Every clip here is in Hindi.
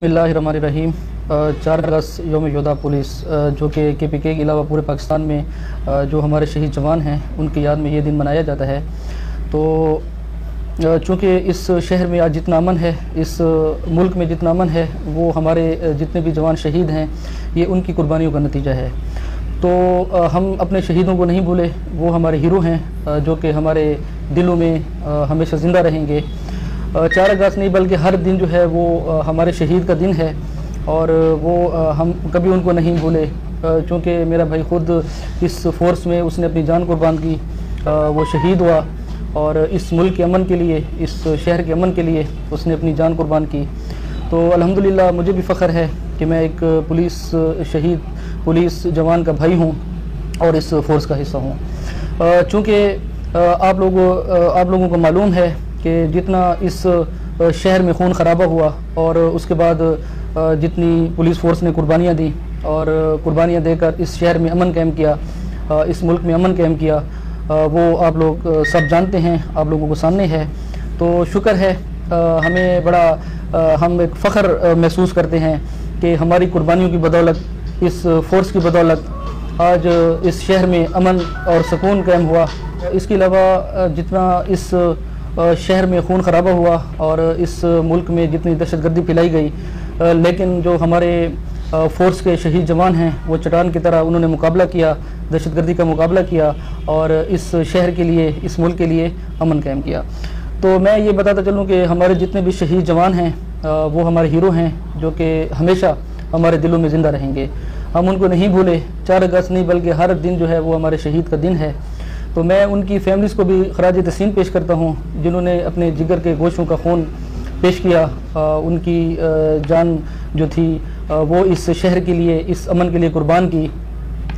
बिस्मिल्लाहिर्रहमानिर्रहीम। 4 अगस्त योम योधा पुलिस जो कि KPK के अलावा पूरे पाकिस्तान में जो हमारे शहीद जवान हैं उनकी याद में ये दिन मनाया जाता है। तो चूँकि इस शहर में आज जितना अमन है, इस मुल्क में जितना अमन है, वो हमारे जितने भी जवान शहीद हैं ये उनकी कुर्बानियों का नतीजा है। तो हम अपने शहीदों को नहीं भूले, वो हमारे हीरो हैं जो कि हमारे दिलों में हमेशा ज़िंदा रहेंगे। 4 अगस्त नहीं बल्कि हर दिन जो है वो हमारे शहीद का दिन है और वो हम कभी उनको नहीं भूले। चूँकि मेरा भाई ख़ुद इस फोर्स में उसने अपनी जान कुर्बान की, वो शहीद हुआ और इस मुल्क के अमन के लिए, इस शहर के अमन के लिए उसने अपनी जान कुर्बान की। तो अल्हम्दुलिल्लाह मुझे भी फ़ख्र है कि मैं एक पुलिस जवान का भाई हूँ और इस फोर्स का हिस्सा हूँ। चूँकि आप लोगों को मालूम है कि जितना इस शहर में खून खराबा हुआ और उसके बाद जितनी पुलिस फोर्स ने कुर्बानियाँ दी और कुर्बानियाँ देकर इस शहर में अमन कायम किया, इस मुल्क में अमन कायम किया, वो आप लोग सब जानते हैं, आप लोगों को सामने है। तो शुक्र है, हमें बड़ा हम एक फ़ख्र महसूस करते हैं कि हमारी कुर्बानियों की बदौलत, इस फोर्स की बदौलत आज इस शहर में अमन और सुकून कायम हुआ। इसके अलावा जितना इस शहर में खून खराबा हुआ और इस मुल्क में जितनी दहशतगर्दी फैलाई गई, लेकिन जो हमारे फोर्स के शहीद जवान हैं वो चट्टान की तरह उन्होंने मुकाबला किया, दहशतगर्दी का मुकाबला किया और इस शहर के लिए, इस मुल्क के लिए अमन कायम किया। तो मैं ये बताता चलूँ कि हमारे जितने भी शहीद जवान हैं वो हमारे हीरो हैं जो कि हमेशा हमारे दिलों में ज़िंदा रहेंगे। हम उनको नहीं भूले। 4 अगस्त नहीं बल्कि हर दिन जो है वो हमारे शहीद का दिन है। तो मैं उनकी फैमिलीज़ को भी खराज तहसीन पेश करता हूँ जिन्होंने अपने जिगर के गोशों का खून पेश किया। उनकी जान जो थी वो इस शहर के लिए, इस अमन के लिए कुर्बान की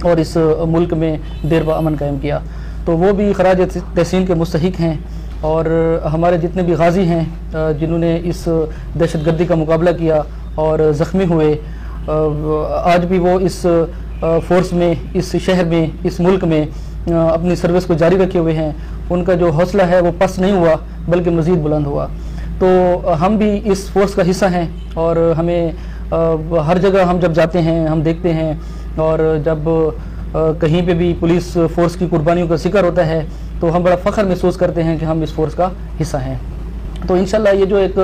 और इस मुल्क में देर बा अमन कायम किया। तो वो भी खराज तहसीन के मुस्तहिक हैं। और हमारे जितने भी गाजी हैं जिन्होंने इस दहशतगर्दी का मुकाबला किया और ज़ख्मी हुए, आज भी वो इस फोर्स में, इस शहर में, इस मुल्क में अपनी सर्विस को जारी रखे हुए हैं। उनका जो हौसला है वो पस्त नहीं हुआ बल्कि मज़ीद बुलंद हुआ। तो हम भी इस फोर्स का हिस्सा हैं और हमें हर जगह हम जब जाते हैं हम देखते हैं, और जब कहीं पे भी पुलिस फोर्स की कुर्बानियों का जिक्र होता है तो हम बड़ा फ़ख्र महसूस करते हैं कि हम इस फोर्स का हिस्सा हैं। तो इंशाल्लाह ये जो एक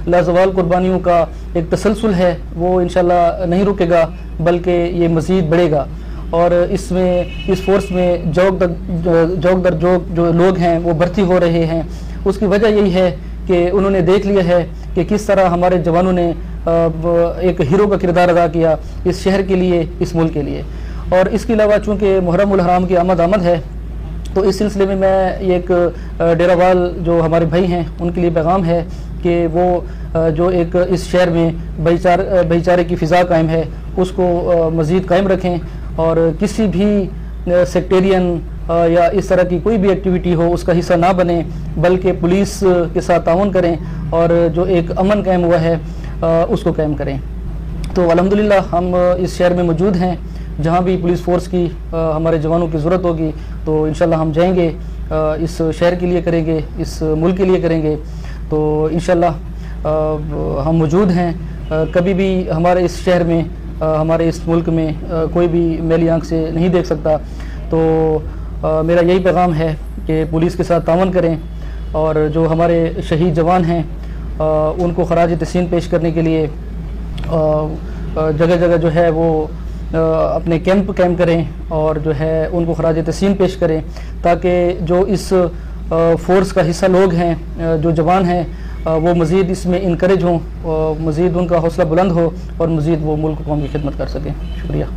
लाजवाल कुर्बानियों का एक तसलसल है वो इंशाल्लाह नहीं रुकेगा बल्कि ये मज़ीद बढ़ेगा। और इसमें, इस फोर्स में जोक दर जोक जो लोग हैं वो भर्ती हो रहे हैं। उसकी वजह यही है कि उन्होंने देख लिया है कि किस तरह हमारे जवानों ने एक हीरो का किरदार अदा किया इस शहर के लिए, इस मुल्क के लिए। और इसके अलावा चूँकि मुहर्रम उल हराम की आमद है तो इस सिलसिले में मैं ये एक डेरावाल जो हमारे भाई हैं उनके लिए पैगाम है कि वो जो एक इस शहर में भाईचारे की फ़िज़ा कायम है उसको मज़ीद कायम रखें और किसी भी सेक्टेरियन या इस तरह की कोई भी एक्टिविटी हो उसका हिस्सा ना बने, बल्कि पुलिस के साथ ताउन करें और जो एक अमन कायम हुआ है उसको कायम करें। तो अल्हम्दुलिल्लाह हम इस शहर में मौजूद हैं। जहाँ भी पुलिस फोर्स की हमारे जवानों की ज़रूरत होगी तो इंशाल्लाह हम जाएंगे, इस शहर के लिए करेंगे, इस मुल्क के लिए करेंगे। तो इंशाल्लाह हम मौजूद हैं। कभी भी हमारे इस शहर में, हमारे इस मुल्क में कोई भी मैली आँख से नहीं देख सकता। तो मेरा यही पैगाम है कि पुलिस के साथ तावन करें और जो हमारे शहीद जवान हैं उनको खराज तहसीन पेश करने के लिए जगह जगह जो है वो अपने कैंप कायम करें और जो है उनको खराज तहसीन पेश करें, ताकि जो इस फोर्स का हिस्सा लोग हैं, जो जवान हैं, वो मज़ीद इसमें इनकरेज हों, मज़ीद उनका हौसला बुलंद हो और मज़ीद वो मुल्क कौम की खिदमत कर सकें। शुक्रिया।